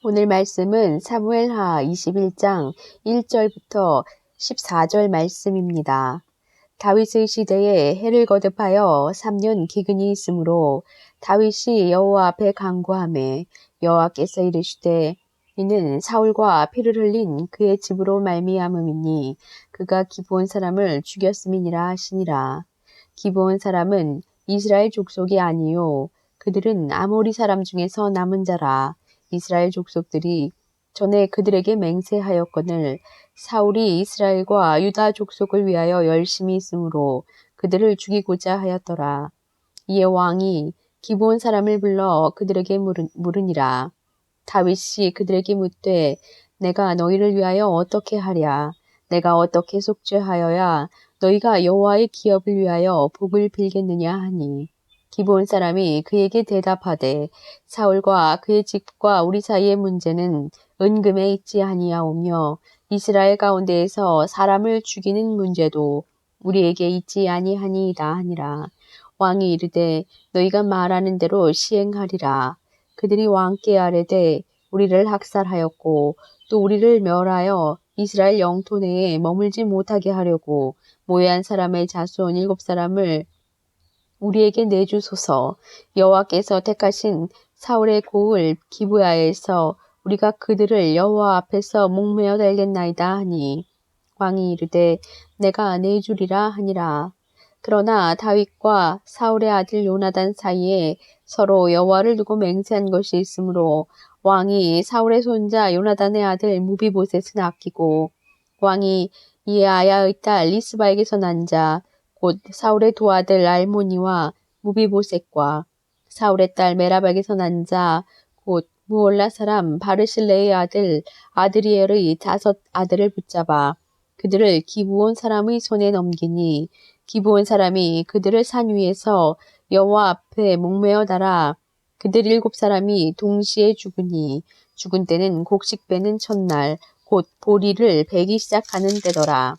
오늘 말씀은 사무엘하 21장 1절부터 14절 말씀입니다. 다윗의 시대에 해를 거듭하여 3년 기근이 있으므로 다윗이 여호와 앞에 간구하매 여호와께서 이르시되 이는 사울과 피를 흘린 그의 집으로 말미암음이니 그가 기브온 사람을 죽였음이니라 하시니라. 기브온 사람은 이스라엘 족속이 아니요 그들은 아모리 사람 중에서 남은 자라. 이스라엘 족속들이 전에 그들에게 맹세하였거늘 사울이 이스라엘과 유다 족속을 위하여 열심히 있으므로 그들을 죽이고자 하였더라. 이에 왕이 기브온 사람을 불러 그들에게 물으니라. 다윗이 그들에게 묻되 내가 너희를 위하여 어떻게 하랴? 내가 어떻게 속죄하여야 너희가 여호와의 기업을 위하여 복을 빌겠느냐 하니 기브온 사람이 그에게 대답하되 사울과 그의 집과 우리 사이의 문제는 은금에 있지 아니하오며 이스라엘 가운데에서 사람을 죽이는 문제도 우리에게 있지 아니하니이다 하니라. 왕이 이르되 너희가 말하는 대로 시행하리라. 그들이 왕께 아뢰되 우리를 학살하였고 또 우리를 멸하여 이스라엘 영토 내에 머물지 못하게 하려고 모해한 사람의 자손 7사람을 우리에게 내주소서. 여호와께서 택하신 사울의 고을 기브야에서 우리가 그들을 여호와 앞에서 목매어 달겠나이다 하니 왕이 이르되 내가 내주리라 하니라. 그러나 다윗과 사울의 아들 요나단 사이에 서로 여호와를 두고 맹세한 것이 있으므로 왕이 사울의 손자 요나단의 아들 무비보셋은 아끼고 왕이 이에 아야의 딸 리스바에게서 난 자 곧 사울의 두 아들 알모니와 무비보셋과 사울의 딸 메라박에서 난 자 곧 무올라 사람 바르실레의 아들 아드리엘의 5 아들을 붙잡아 그들을 기브온 사람의 손에 넘기니 기브온 사람이 그들을 산 위에서 여호와 앞에 목매어 달아 그들 7사람이 동시에 죽으니 죽은 때는 곡식 빼는 첫날 곧 보리를 베기 시작하는 때더라.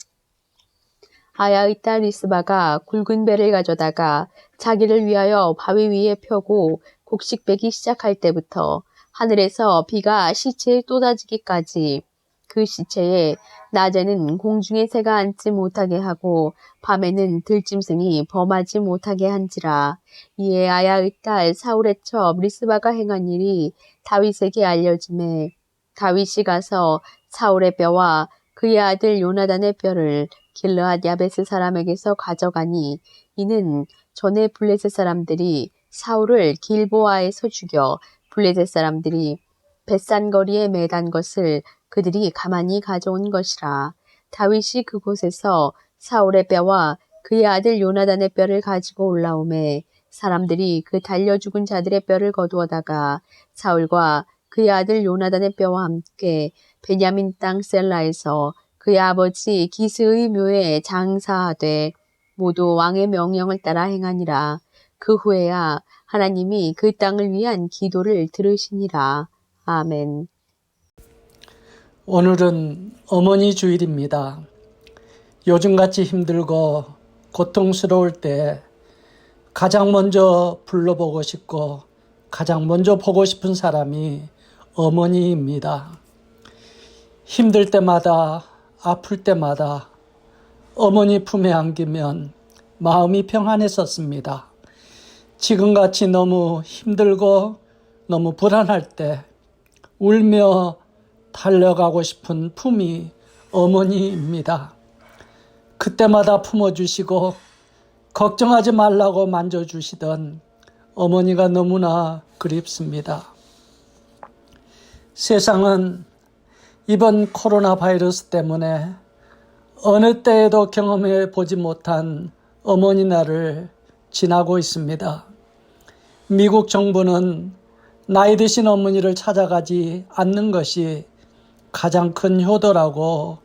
아야의 딸 리스바가 굵은 배를 가져다가 자기를 위하여 바위 위에 펴고 곡식 빼기 시작할 때부터 하늘에서 비가 시체에 쏟아지기까지 그 시체에 낮에는 공중의 새가 앉지 못하게 하고 밤에는 들짐승이 범하지 못하게 한지라. 이에 아야의 딸 사울의 첩 리스바가 행한 일이 다윗에게 알려지매 다윗이 가서 사울의 뼈와 그의 아들 요나단의 뼈를 길르앗 야베스 사람에게서 가져가니 이는 전에 블레셋 사람들이 사울을 길보아에서 죽여 블레셋 사람들이 벳산 거리에 매단 것을 그들이 가만히 가져온 것이라. 다윗이 그곳에서 사울의 뼈와 그의 아들 요나단의 뼈를 가지고 올라오매 사람들이 그 달려 죽은 자들의 뼈를 거두어다가 사울과 그의 아들 요나단의 뼈와 함께 베냐민 땅 셀라에서 그의 아버지 기스의 묘에 장사하되 모두 왕의 명령을 따라 행하니라. 그 후에야 하나님이 그 땅을 위한 기도를 들으시니라. 아멘. 오늘은 어머니 주일입니다. 요즘같이 힘들고 고통스러울 때 가장 먼저 불러보고 싶고 가장 먼저 보고 싶은 사람이 어머니입니다. 힘들 때마다 아플 때마다 어머니 품에 안기면 마음이 평안했었습니다. 지금같이 너무 힘들고 너무 불안할 때 울며 달려가고 싶은 품이 어머니입니다. 그때마다 품어주시고 걱정하지 말라고 만져주시던 어머니가 너무나 그립습니다. 세상은 이번 코로나 바이러스 때문에 어느 때에도 경험해 보지 못한 어머니 날을 지나고 있습니다. 미국 정부는 나이 드신 어머니를 찾아가지 않는 것이 가장 큰 효도라고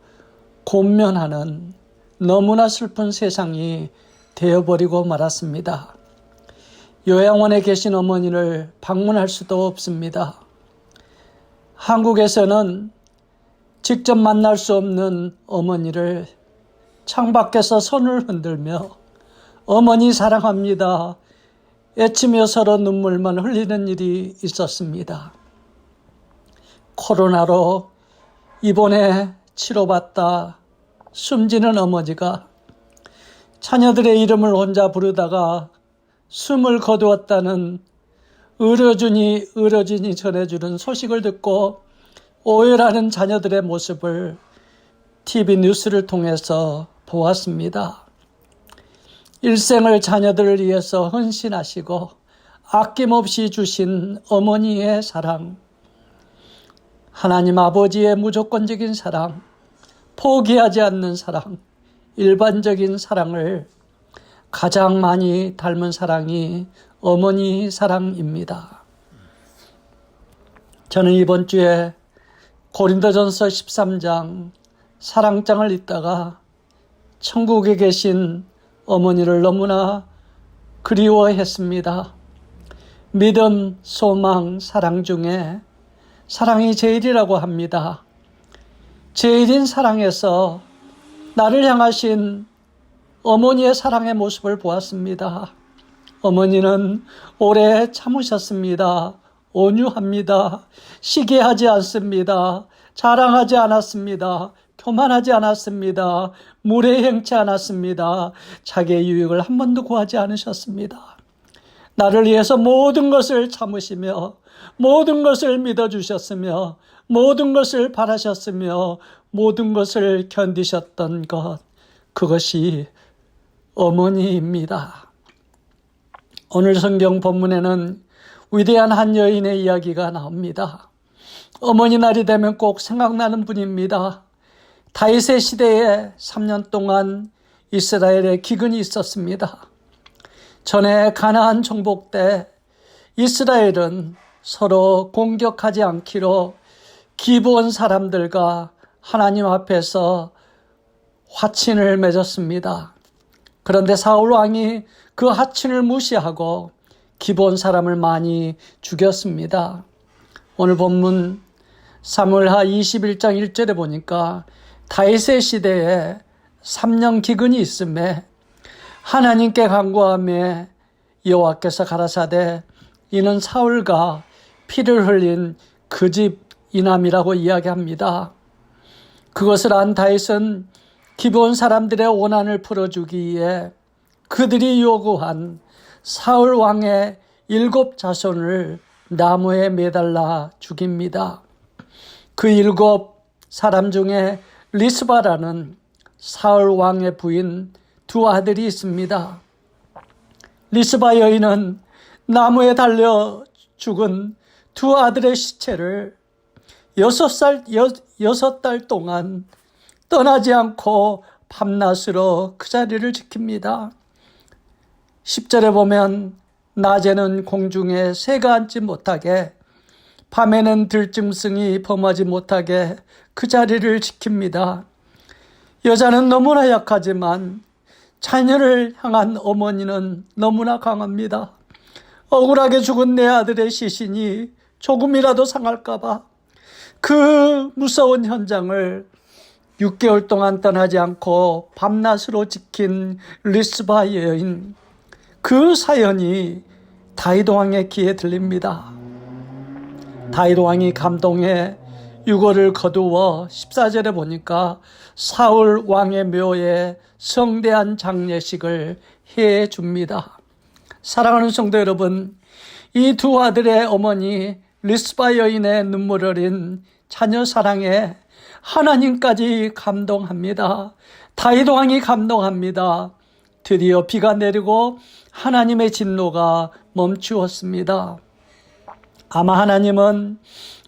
권면하는 너무나 슬픈 세상이 되어버리고 말았습니다. 요양원에 계신 어머니를 방문할 수도 없습니다. 한국에서는 직접 만날 수 없는 어머니를 창밖에서 손을 흔들며 어머니 사랑합니다 외치며 서로 눈물만 흘리는 일이 있었습니다. 코로나로 입원해 치료받다 숨지는 어머니가 자녀들의 이름을 혼자 부르다가 숨을 거두었다는 의료진이 전해주는 소식을 듣고 오열하는 자녀들의 모습을 TV 뉴스를 통해서 보았습니다. 일생을 자녀들을 위해서 헌신하시고 아낌없이 주신 어머니의 사랑, 하나님 아버지의 무조건적인 사랑, 포기하지 않는 사랑, 일반적인 사랑을 가장 많이 닮은 사랑이 어머니 사랑입니다. 저는 이번 주에 고린도전서 13장 사랑장을 읽다가 천국에 계신 어머니를 너무나 그리워했습니다. 믿음, 소망, 사랑 중에 사랑이 제일이라고 합니다. 제일인 사랑에서 나를 향하신 어머니의 사랑의 모습을 보았습니다. 어머니는 오래 참으셨습니다. 온유합니다. 시기하지 않습니다. 자랑하지 않았습니다. 교만하지 않았습니다. 무례행치 않았습니다. 자기의 유익을 한 번도 구하지 않으셨습니다. 나를 위해서 모든 것을 참으시며 모든 것을 믿어주셨으며 모든 것을 바라셨으며 모든 것을 견디셨던 것, 그것이 어머니입니다. 오늘 성경 본문에는 위대한 한 여인의 이야기가 나옵니다. 어머니 날이 되면 꼭 생각나는 분입니다. 다윗의 시대에 3년 동안 이스라엘에 기근이 있었습니다. 전에 가나안 정복 때 이스라엘은 서로 공격하지 않기로 기브온 사람들과 하나님 앞에서 화친을 맺었습니다. 그런데 사울 왕이 그 화친을 무시하고 기브온 사람을 많이 죽였습니다. 오늘 본문 사무엘하 21장 1절에 보니까 다윗의 시대에 3년 기근이 있음에 하나님께 간구하며 여호와께서 가라사대 이는 사울과 피를 흘린 그 집 이남이라고 이야기합니다. 그것을 안 다윗은 기브온 사람들의 원한을 풀어주기 위해 그들이 요구한 사울 왕의 7 자손을 나무에 매달라 죽입니다. 그 7 사람 중에 리스바라는 사울 왕의 부인 2 아들이 있습니다. 리스바 여인은 나무에 달려 죽은 2 아들의 시체를 6달 동안 떠나지 않고 밤낮으로 그 자리를 지킵니다. 10절에 보면 낮에는 공중에 새가 앉지 못하게 밤에는 들짐승이 범하지 못하게 그 자리를 지킵니다. 여자는 너무나 약하지만 자녀를 향한 어머니는 너무나 강합니다. 억울하게 죽은 내 아들의 시신이 조금이라도 상할까 봐 그 무서운 현장을 6개월 동안 떠나지 않고 밤낮으로 지킨 리스바 여인, 그 사연이 다윗 왕의 귀에 들립니다. 다윗 왕이 감동해 유골을 거두어 14절에 보니까 사울 왕의 묘에 성대한 장례식을 해 줍니다. 사랑하는 성도 여러분, 이 2 아들의 어머니 리스바 여인의 눈물 어린 자녀 사랑에 하나님까지 감동합니다. 다윗 왕이 감동합니다. 드디어 비가 내리고 하나님의 진노가 멈추었습니다. 아마 하나님은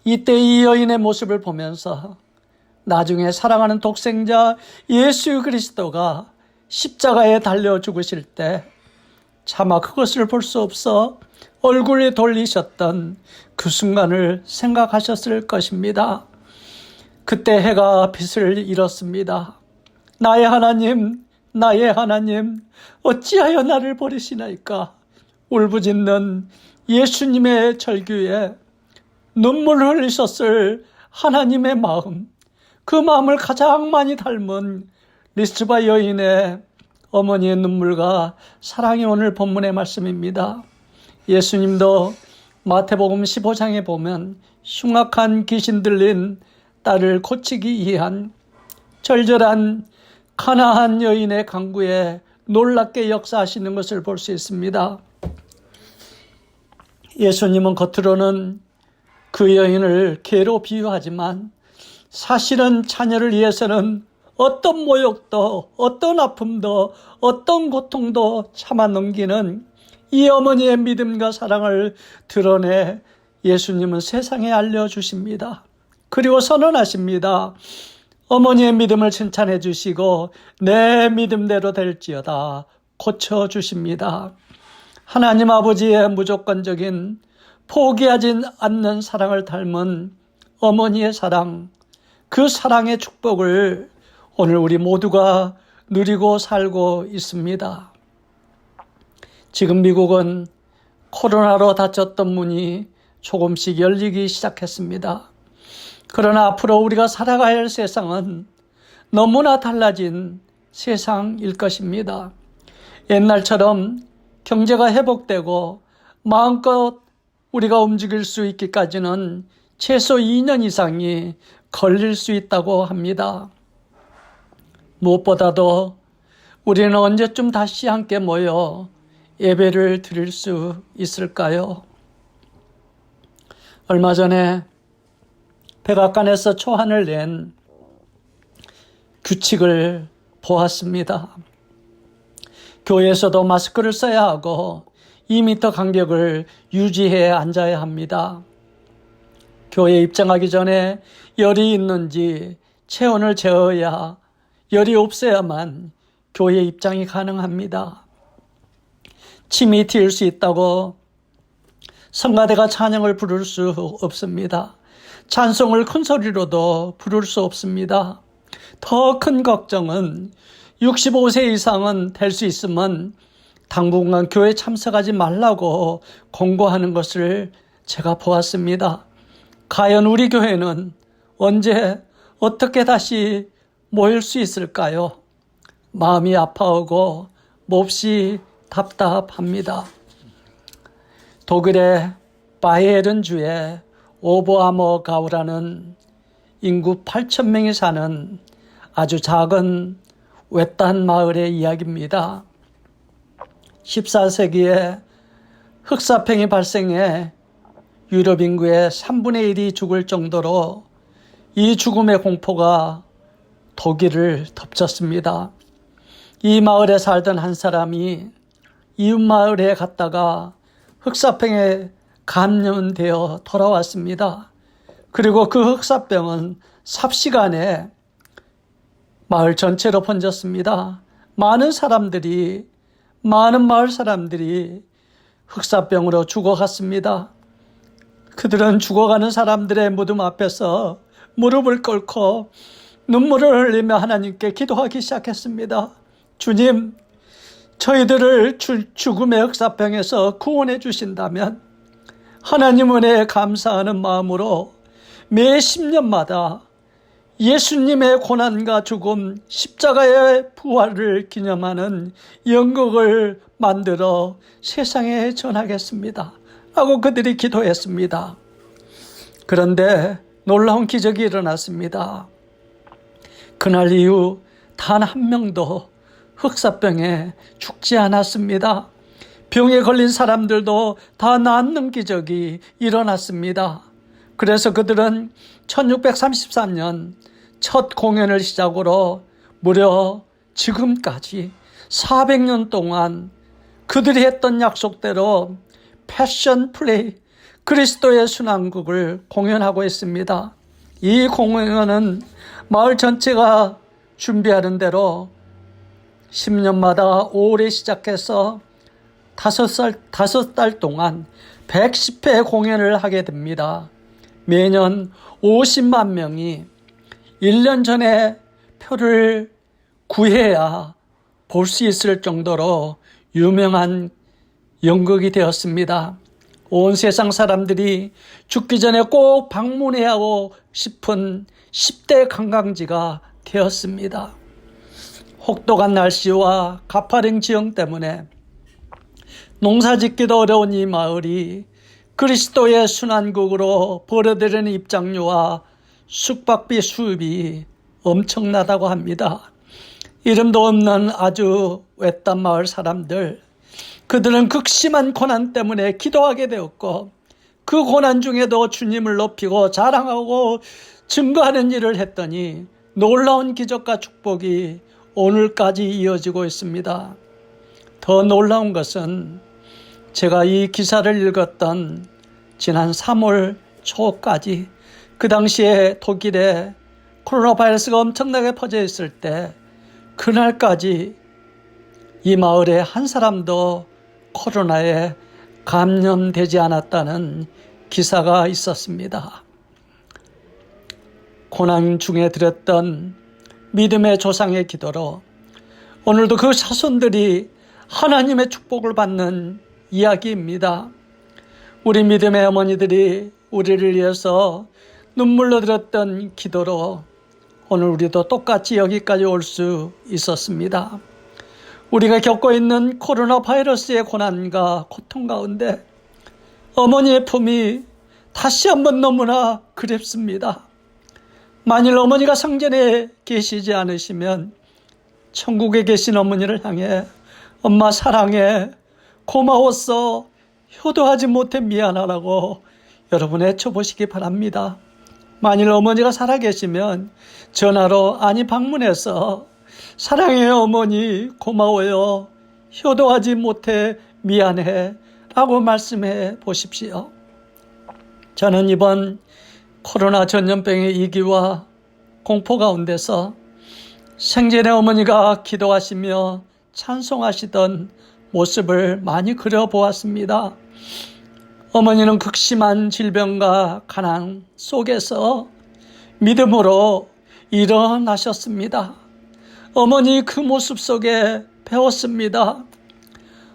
이때 이 여인의 모습을 보면서 나중에 사랑하는 독생자 예수 그리스도가 십자가에 달려 죽으실 때 차마 그것을 볼 수 없어 얼굴에 돌리셨던 그 순간을 생각하셨을 것입니다. 그때 해가 빛을 잃었습니다. 나의 하나님, 나의 하나님, 어찌하여 나를 버리시나이까? 울부짖는 예수님의 절규에 눈물을 흘리셨을 하나님의 마음, 그 마음을 가장 많이 닮은 리스바 여인의 어머니의 눈물과 사랑이 오늘 본문의 말씀입니다. 예수님도 마태복음 15장에 보면 흉악한 귀신 들린 딸을 고치기 위한 절절한 가나안 여인의 강구에 놀랍게 역사하시는 것을 볼 수 있습니다. 예수님은 겉으로는 그 여인을 개로 비유하지만 사실은 자녀를 위해서는 어떤 모욕도, 어떤 아픔도, 어떤 고통도 참아 넘기는 이 어머니의 믿음과 사랑을 드러내 예수님은 세상에 알려주십니다. 그리고 선언하십니다. 어머니의 믿음을 칭찬해 주시고 내 믿음대로 될지어다 고쳐주십니다. 하나님 아버지의 무조건적인 포기하지 않는 사랑을 닮은 어머니의 사랑, 그 사랑의 축복을 오늘 우리 모두가 누리고 살고 있습니다. 지금 미국은 코로나로 닫혔던 문이 조금씩 열리기 시작했습니다. 그러나 앞으로 우리가 살아가야 할 세상은 너무나 달라진 세상일 것입니다. 옛날처럼 경제가 회복되고 마음껏 우리가 움직일 수 있기까지는 최소 2년 이상이 걸릴 수 있다고 합니다. 무엇보다도 우리는 언제쯤 다시 함께 모여 예배를 드릴 수 있을까요? 얼마 전에 백악관에서 초안을 낸 규칙을 보았습니다. 교회에서도 마스크를 써야 하고 2m 간격을 유지해 앉아야 합니다. 교회에 입장하기 전에 열이 있는지 체온을 재어야 열이 없어야만 교회 입장이 가능합니다. 침이 튈 수 있다고 성가대가 찬양을 부를 수 없습니다. 찬송을 큰 소리로도 부를 수 없습니다. 더 큰 걱정은 65세 이상은 될 수 있으면 당분간 교회 참석하지 말라고 공고하는 것을 제가 보았습니다. 과연 우리 교회는 언제 어떻게 다시 모일 수 있을까요? 마음이 아파오고 몹시 답답합니다. 독일의 바이에른 주의 오버하머 가우라는 인구 8,000명이 사는 아주 작은 외딴 마을의 이야기입니다. 14세기에 흑사병이 발생해 유럽 인구의 3분의 1이 죽을 정도로 이 죽음의 공포가 독일을 덮쳤습니다. 이 마을에 살던 한 사람이 이웃 마을에 갔다가 흑사병에 감염되어 돌아왔습니다. 그리고 그 흑사병은 삽시간에 마을 전체로 번졌습니다. 많은 마을 사람들이 흑사병으로 죽어갔습니다. 그들은 죽어가는 사람들의 무덤 앞에서 무릎을 꿇고 눈물을 흘리며 하나님께 기도하기 시작했습니다. 주님, 저희들을 죽음의 흑사병에서 구원해 주신다면 하나님 은혜에 감사하는 마음으로 매 10년마다 예수님의 고난과 죽음, 십자가의 부활을 기념하는 연극을 만들어 세상에 전하겠습니다. 라고 그들이 기도했습니다. 그런데 놀라운 기적이 일어났습니다. 그날 이후 단 한 명도 흑사병에 죽지 않았습니다. 병에 걸린 사람들도 다 낫는 기적이 일어났습니다. 그래서 그들은 1633년 첫 공연을 시작으로 무려 지금까지 400년 동안 그들이 했던 약속대로 패션 플레이, 그리스도의 순환극을 공연하고 있습니다. 이 공연은 마을 전체가 준비하는 대로 10년마다 5월에 시작해서 5달 동안 110회 공연을 하게 됩니다. 매년 50만 명이 1년 전에 표를 구해야 볼 수 있을 정도로 유명한 연극이 되었습니다. 온 세상 사람들이 죽기 전에 꼭 방문해야 하고 싶은 10대 관광지가 되었습니다. 혹독한 날씨와 가파른 지형 때문에 농사짓기도 어려운 이 마을이 그리스도의 순환국으로 벌어들이는 입장료와 숙박비 수입이 엄청나다고 합니다. 이름도 없는 아주 외딴 마을 사람들, 그들은 극심한 고난 때문에 기도하게 되었고 그 고난 중에도 주님을 높이고 자랑하고 증거하는 일을 했더니 놀라운 기적과 축복이 오늘까지 이어지고 있습니다. 더 놀라운 것은 제가 이 기사를 읽었던 지난 3월 초까지, 그 당시에 독일에 코로나 바이러스가 엄청나게 퍼져 있을 때 그날까지 이 마을에 한 사람도 코로나에 감염되지 않았다는 기사가 있었습니다. 고난 중에 드렸던 믿음의 조상의 기도로 오늘도 그 자손들이 하나님의 축복을 받는 이야기입니다. 우리 믿음의 어머니들이 우리를 위해서 눈물로 드렸던 기도로 오늘 우리도 똑같이 여기까지 올 수 있었습니다. 우리가 겪고 있는 코로나 바이러스의 고난과 고통 가운데 어머니의 품이 다시 한번 너무나 그립습니다. 만일 어머니가 상전에 계시지 않으시면 천국에 계신 어머니를 향해 엄마 사랑해, 고마웠어, 효도하지 못해 미안하라고 여러분 외쳐보시기 바랍니다. 만일 어머니가 살아계시면 전화로 아니 방문해서 사랑해요 어머니, 고마워요, 효도하지 못해 미안해 라고 말씀해 보십시오. 저는 이번 코로나 전염병의 위기와 공포 가운데서 생전에 어머니가 기도하시며 찬송하시던 모습을 많이 그려보았습니다. 어머니는 극심한 질병과 가난 속에서 믿음으로 일어나셨습니다. 어머니 그 모습 속에 배웠습니다.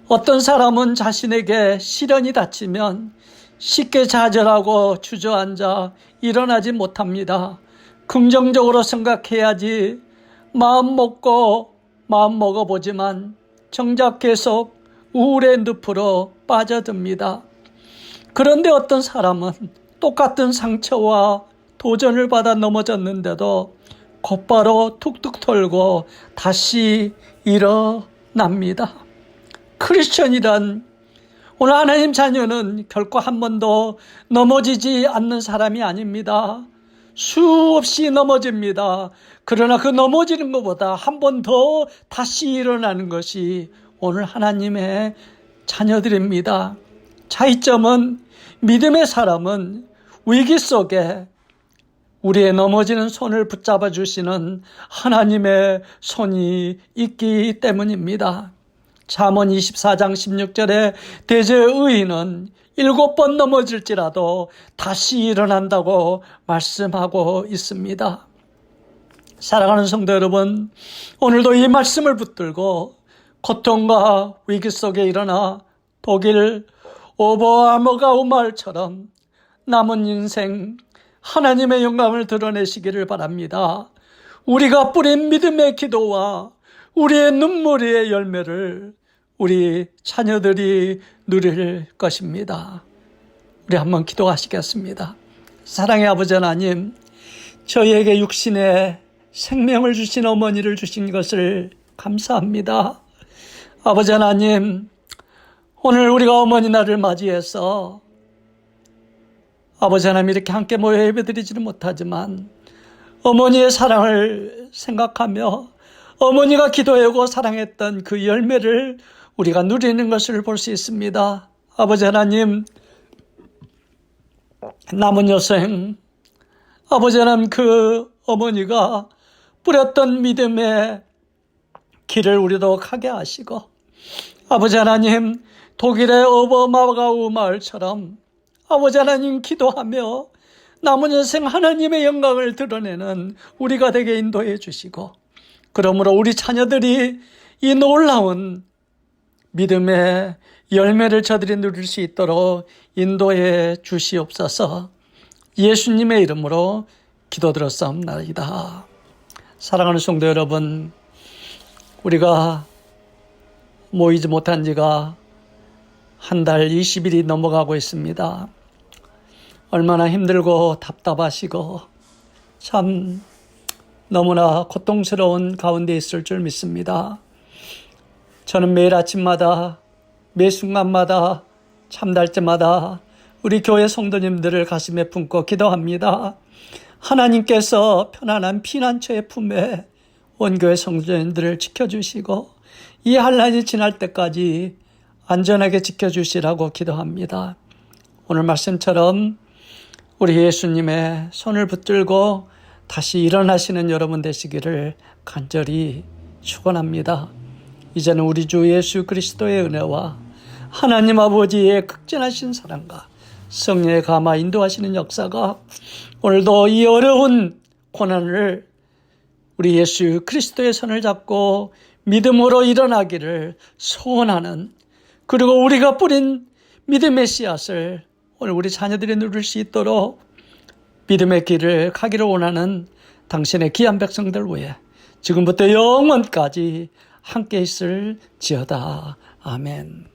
어떤 사람은 자신에게 시련이 닥치면 쉽게 좌절하고 주저앉아 일어나지 못합니다. 긍정적으로 생각해야지 마음 먹어보지만 정작 계속 우울의 늪으로 빠져듭니다. 그런데 어떤 사람은 똑같은 상처와 도전을 받아 넘어졌는데도 곧바로 툭툭 털고 다시 일어납니다. 크리스천이란, 오늘 하나님 자녀는 결코 한 번도 넘어지지 않는 사람이 아닙니다. 수없이 넘어집니다. 그러나 그 넘어지는 것보다 한 번 더 다시 일어나는 것이 오늘 하나님의 자녀들입니다. 차이점은 믿음의 사람은 위기 속에 우리의 넘어지는 손을 붙잡아 주시는 하나님의 손이 있기 때문입니다. 잠언 24장 16절에 대저의 의인은 7번 넘어질지라도 다시 일어난다고 말씀하고 있습니다. 사랑하는 성도 여러분, 오늘도 이 말씀을 붙들고 고통과 위기 속에 일어나 독일 오버아머가우 마을처럼 남은 인생 하나님의 영광을 드러내시기를 바랍니다. 우리가 뿌린 믿음의 기도와 우리의 눈물의 열매를 우리 자녀들이 누릴 것입니다. 우리 한번 기도하시겠습니다. 사랑의 아버지 하나님, 저희에게 육신의 생명을 주신 어머니를 주신 것을 감사합니다. 아버지 하나님, 오늘 우리가 어머니 날을 맞이해서 아버지 하나님 이렇게 함께 모여 예배드리지는 못하지만 어머니의 사랑을 생각하며 어머니가 기도하고 사랑했던 그 열매를 우리가 누리는 것을 볼 수 있습니다. 아버지 하나님, 남은 여생, 아버지 하나님 그 어머니가 뿌렸던 믿음의 길을 우리도 가게 하시고, 아버지 하나님 독일의 오버마가우 마을처럼 아버지 하나님 기도하며 남은 여생 하나님의 영광을 드러내는 우리가 되게 인도해 주시고, 그러므로 우리 자녀들이 이 놀라운 믿음의 열매를 저들이 누릴 수 있도록 인도해 주시옵소서. 예수님의 이름으로 기도드렸사옵나이다. 사랑하는 성도 여러분, 우리가 모이지 못한 지가 한 달 20일이 넘어가고 있습니다. 얼마나 힘들고 답답하시고 참 너무나 고통스러운 가운데 있을 줄 믿습니다. 저는 매일 아침마다 매 순간마다 잠잘 때마다 우리 교회 성도님들을 가슴에 품고 기도합니다. 하나님께서 편안한 피난처의 품에 원교회 성도님들을 지켜주시고 이 환란이 지날 때까지 안전하게 지켜주시라고 기도합니다. 오늘 말씀처럼 우리 예수님의 손을 붙들고 다시 일어나시는 여러분 되시기를 간절히 축원합니다. 이제는 우리 주 예수 그리스도의 은혜와 하나님 아버지의 극진하신 사랑과 성령의 감화 인도하시는 역사가 오늘도 이 어려운 고난을 우리 예수 그리스도의 손을 잡고 믿음으로 일어나기를 소원하는, 그리고 우리가 뿌린 믿음의 씨앗을 오늘 우리 자녀들이 누릴 수 있도록 믿음의 길을 가기를 원하는 당신의 귀한 백성들 위해 지금부터 영원까지 함께 있을지어다. 아멘.